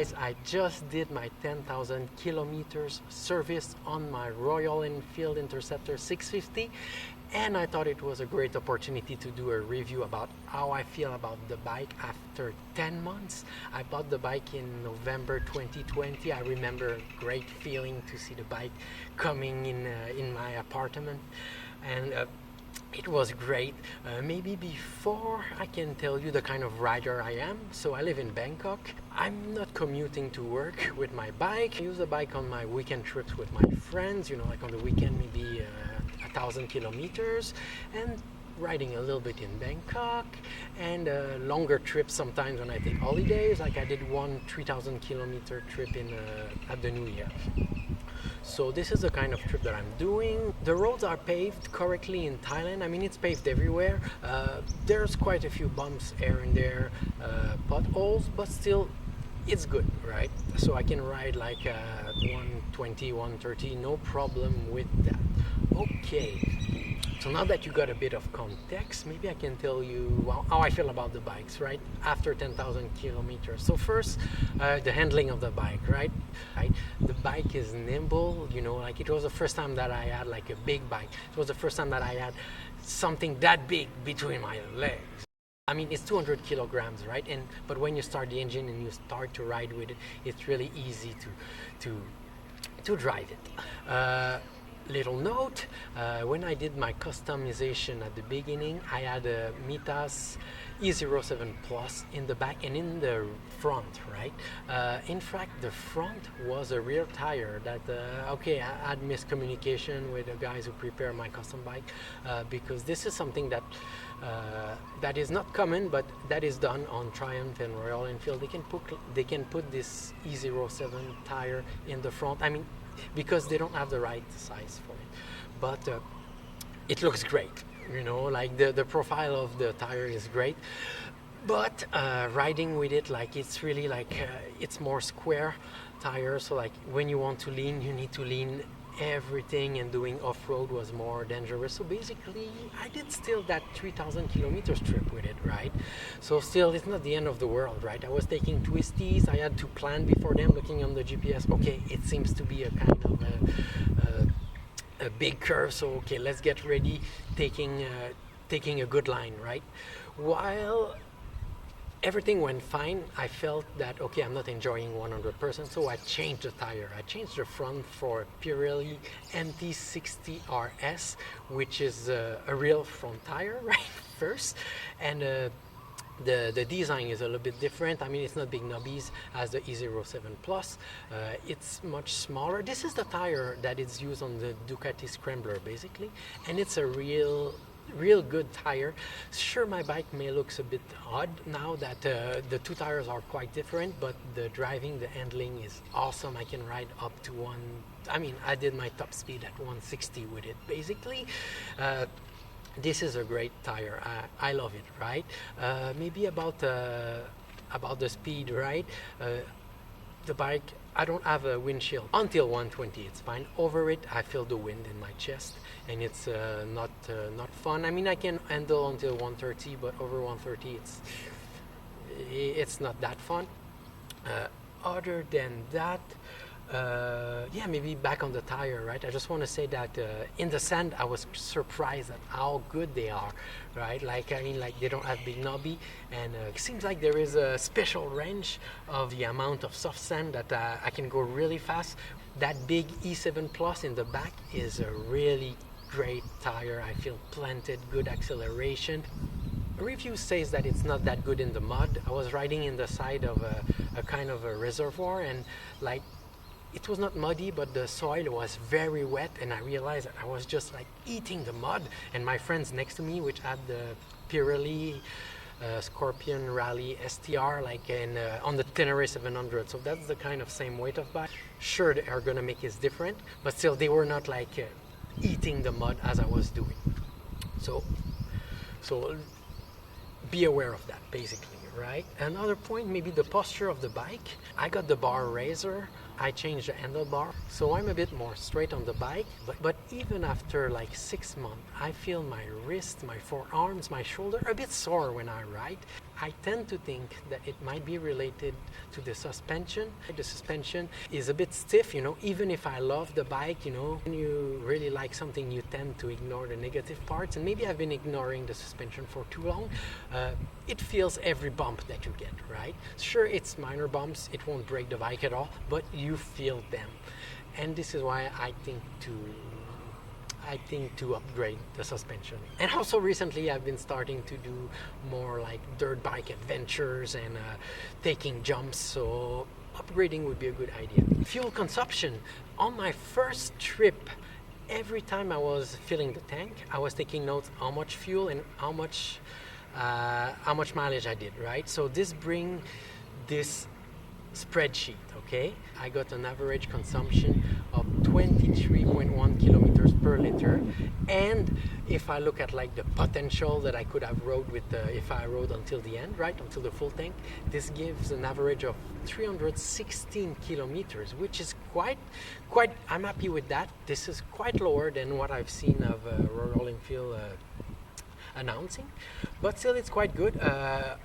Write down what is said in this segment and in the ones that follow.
guys, I just did my 10,000 kilometers service on my Royal Enfield Interceptor 650, and I thought it was a great opportunity to do a review about how I feel about the bike after 10 months. I bought the bike in November 2020. I remember a great feeling to see the bike coming in my apartment, and it was great. Maybe before I can tell you the kind of rider I am. So I live in Bangkok. I'm not commuting to work with my bike. I use the bike on my weekend trips with my friends, like on the weekend, maybe 1,000 kilometers, and riding a little bit in Bangkok, and longer trips sometimes when I take holidays, like I did one 3,000 kilometer trip at the New Year. So this is the kind of trip that I'm doing. The roads are paved correctly in Thailand. I mean, it's paved everywhere. There's quite a few bumps here and there, potholes, but still it's good, right? So I can ride like 120, 130, no problem with that. Okay, so now that you got a bit of context, maybe I can tell you how I feel about the bikes, right? After 10,000 kilometers. So first, the handling of the bike, right? The bike is nimble, like it was the first time that I had like a big bike. It was the first time that I had something that big between my legs. I mean, it's 200 kilograms, right? But when you start the engine and you start to ride with it, it's really easy to drive it. Little note, when I did my customization at the beginning, I had a Mitas E07 Plus in the back and in the front, right? In fact, the front was a rear tire that, I had miscommunication with the guys who prepare my custom bike, because this is something that is not common, but that is done on Triumph and Royal Enfield. They can put this E07 tire in the front. I mean, because they don't have the right size for it, but it looks great, like the profile of the tire is great, but riding with it, like it's really like it's more square tire, so like when you want to lean, you need to lean everything, and doing off-road was more dangerous. So basically I did still that 3,000 kilometers trip with it, right? So still, it's not the end of the world, right? I was taking twisties. I had to plan before them, looking on the GPS. Okay, it seems to be a kind of a big curve, so okay, let's get ready, taking a good line, right? While everything went fine, I felt that, okay, I'm not enjoying 100%, so I changed the tire. I changed the front for Pirelli NT60 RS, which is a real front tire, right, first. And the design is a little bit different. I mean, it's not big knobbies as the E07 Plus. It's much smaller. This is the tire that is used on the Ducati Scrambler, basically, and it's a real good tire. Sure, my bike may look a bit odd now that the two tires are quite different, but the handling is awesome. I can ride up to I did my top speed at 160 with it, basically. This is a great tire. I love it, right? Maybe about the speed, right? The bike, I don't have a windshield until 120. It's fine. Over it, I feel the wind in my chest, and it's not fun. I mean, I can handle until 130, but over 130, it's not that fun. Other than that, maybe back on the tire, right? I just want to say that in the sand, I was surprised at how good they are, right? Like, I mean, like they don't have big knobby, and it seems like there is a special range of the amount of soft sand that I can go really fast. That big E7 Plus in the back is a really great tire. I feel planted, good acceleration. A review says that it's not that good in the mud. I was riding in the side of a kind of a reservoir, and like, it was not muddy, but the soil was very wet, and I realized that I was just like eating the mud. And my friends next to me, which had the Pirelli Scorpion Rally STR, like on the Tenere 700, so that's the kind of same weight of bike. Sure, the ergonomic is different, but still they were not like eating the mud as I was doing. So be aware of that, basically, right? Another point, maybe the posture of the bike. I got the bar raiser. I changed the handlebar, so I'm a bit more straight on the bike, but even after like 6 months, I feel my wrist, my forearms, my shoulder a bit sore when I ride. I tend to think that it might be related to the suspension. The suspension is a bit stiff, even if I love the bike, when you really like something, you tend to ignore the negative parts. And maybe I've been ignoring the suspension for too long. It feels every bump that you get, right? Sure, it's minor bumps. It won't break the bike at all, but you feel them. And this is why I think to upgrade the suspension. And also recently I've been starting to do more like dirt bike adventures and taking jumps, so upgrading would be a good idea. Fuel consumption. On my first trip, every time I was filling the tank, I was taking notes how much fuel and how much mileage I did, right? So this brings this spreadsheet, okay? I got an average consumption of 23.1 kilometers per liter, and if I look at like the potential that I could have rode with if I rode until the end, right, until the full tank, this gives an average of 316 kilometers, which is quite. I'm happy with that. This is quite lower than what I've seen of Royal Enfield announcing, but still it's quite good.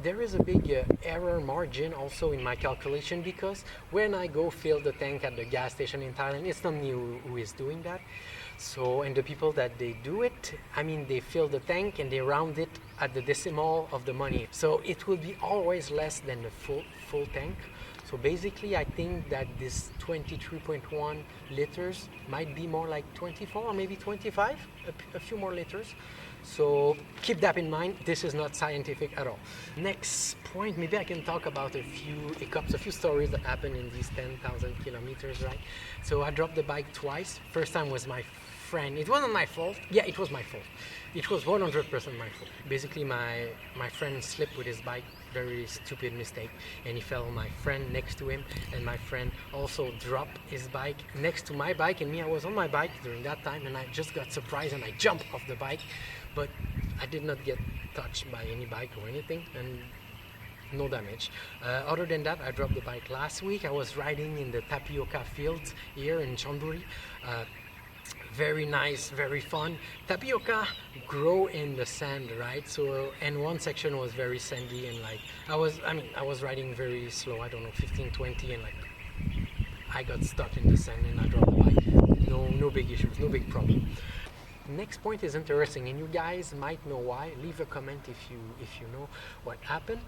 There is a big error margin also in my calculation, because when I go fill the tank at the gas station in Thailand, it's not me who is doing that. So, and the people that they do it, they fill the tank and they round it at the decimal of the money, so it will be always less than the full tank. So basically I think that this 23.1 liters might be more like 24 or maybe 25, a few more liters. So keep that in mind. This is not scientific at all. Next point, maybe I can talk about a few hiccups, a few stories that happened in these 10,000 kilometers, right? So I dropped the bike twice. First time was my friend. It wasn't my fault. Yeah, it was my fault. It was 100% my fault. Basically, my friend slipped with his bike. Very stupid mistake, and he fell on my friend next to him, and my friend also dropped his bike next to my bike, and me, I was on my bike during that time, and I just got surprised and I jumped off the bike, but I did not get touched by any bike or anything, and no damage. Other than that, I dropped the bike last week. I was riding in the tapioca fields here in Chonburi. Very nice, very fun. Tapioca grow in the sand, right? So, and one section was very sandy, and like I was riding very slow, I don't know, 15, 20, and like I got stuck in the sand and I dropped the bike. No big issues, no big problem. Next point is interesting, and you guys might know why. Leave a comment if you know what happened.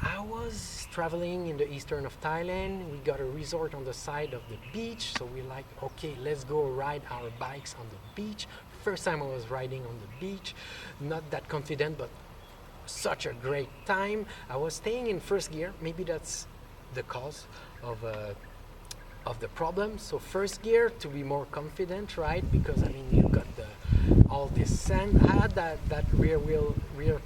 I was traveling in the eastern of Thailand. We got a resort on the side of the beach, so we like, okay, let's go ride our bikes on the beach. First time I was riding on the beach, not that confident, but such a great time. I was staying in first gear. Maybe that's the cause of the problem. So first gear to be more confident, right? Because you got all this sand. I had that rear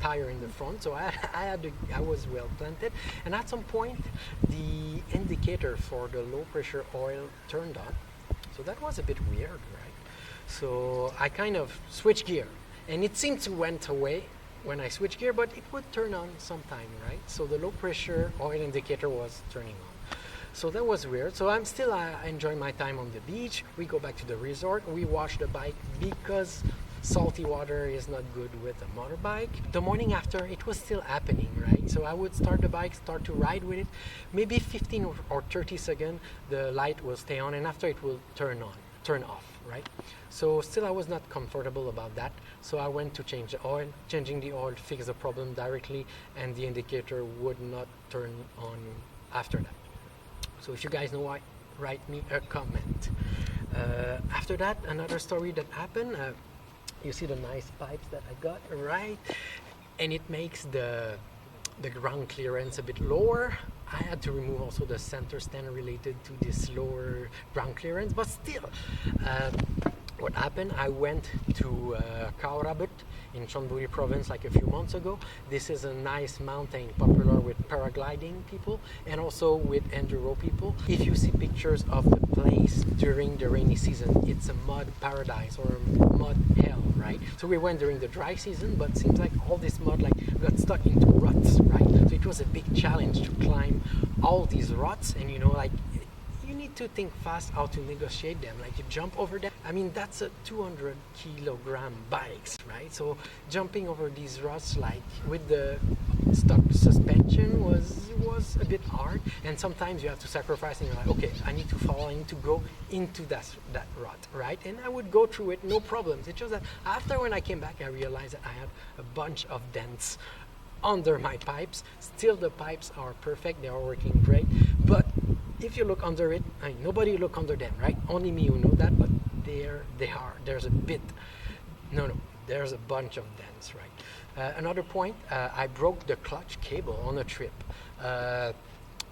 tire in the front, so I was well planted. And at some point, the indicator for the low pressure oil turned on. So that was a bit weird, right? So I kind of switched gear, and it seemed to went away when I switched gear, but it would turn on sometime, right? So the low pressure oil indicator was turning on. So that was weird. So I'm still enjoying my time on the beach. We go back to the resort. We wash the bike because salty water is not good with a motorbike. The morning after, it was still happening, right? So I would start the bike, start to ride with it. Maybe 15 or 30 seconds, the light will stay on, and after it will turn off, right? So still I was not comfortable about that. So I went to change the oil. Changing the oil fixed the problem directly, and the indicator would not turn on after that. So if you guys know why, write me a comment. After that, another story that happened, you see the nice pipes that I got, right? And it makes the ground clearance a bit lower. I had to remove also the center stand related to this lower ground clearance, but still, what happened, I went to Kaurabut in Chonburi province like a few months ago. This is a nice mountain popular with paragliding people and also with enduro people. If you see pictures of the place during the rainy season, it's a mud paradise or a mud hell, right? So we went during the dry season, but it seems like all this mud got stuck into ruts, right? So it was a big challenge to climb all these ruts, and you need need to think fast how to negotiate them. Like you jump over them. I mean, that's a 200 kilogram bikes, right? So jumping over these ruts, like with the stock suspension, was a bit hard. And sometimes you have to sacrifice, and you're like, okay, I need to follow, I need to go into that rut, right? And I would go through it, no problems. It's just that after when I came back, I realized that I have a bunch of dents under my pipes. Still, the pipes are perfect, they are working great, but if you look under it, I mean, nobody look under them, right? Only me who know that, but there's a bit, there's a bunch of dents, right? Another point, I broke the clutch cable on a trip.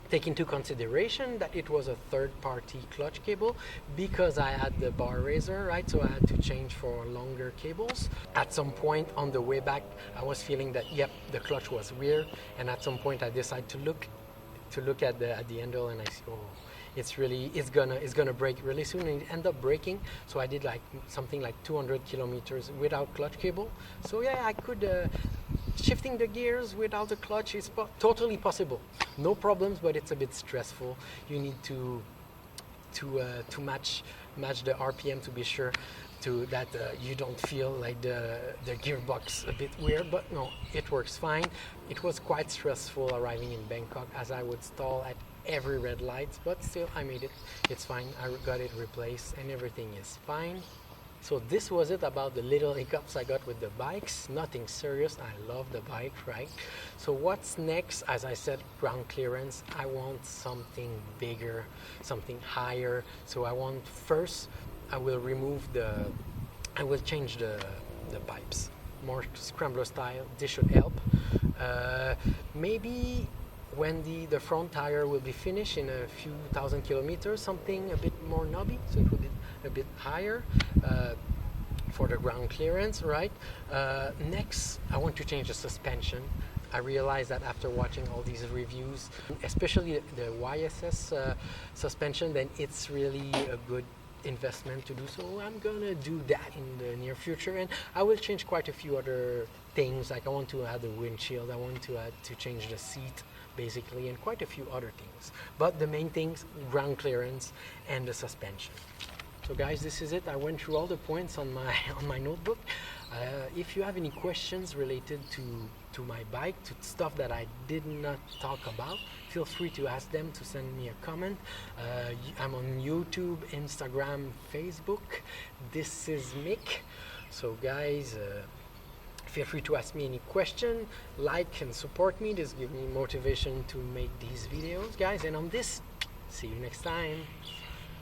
Take into consideration that it was a third-party clutch cable because I had the bar raiser, right? So I had to change for longer cables. At some point on the way back, I was feeling that, yep, the clutch was weird. And at some point, I decided to look at the handle, and I see, oh, it's gonna break really soon, and it ended up breaking. So I did like something like 200 kilometers without clutch cable. So yeah, I could. Shifting the gears without the clutch is totally possible. No problems, but it's a bit stressful. You need to match the RPM to be sure that you don't feel like the gearbox a bit weird. But no, it works fine. It was quite stressful arriving in Bangkok as I would stall at every red light, but still I made it. It's fine. I got it replaced and everything is fine. So this was it about the little hiccups I got with the bikes. Nothing serious. I love the bike, right? So what's next? As I said, ground clearance. I want something bigger, something higher. So I want first, I will change the pipes. More scrambler style. This should help. Maybe when the front tire will be finished in a few thousand kilometers, something a bit more knobby, so it will be a bit higher for the ground clearance, right? Next, I want to change the suspension. I realized that after watching all these reviews, especially the YSS suspension, then it's really a good investment to do. So I'm gonna do that in the near future, and I will change quite a few other things. Like I want to add the windshield, I want to change the seat basically, and quite a few other things. But the main things, ground clearance and the suspension. So guys, this is it. I went through all the points on my notebook. If you have any questions related to my bike, to stuff that I did not talk about, feel free to ask them, to send me a comment. I'm on YouTube, Instagram, Facebook. This is Mick. So guys, feel free to ask me any question, like and support me. This gives me motivation to make these videos, guys. And on this, see you next time.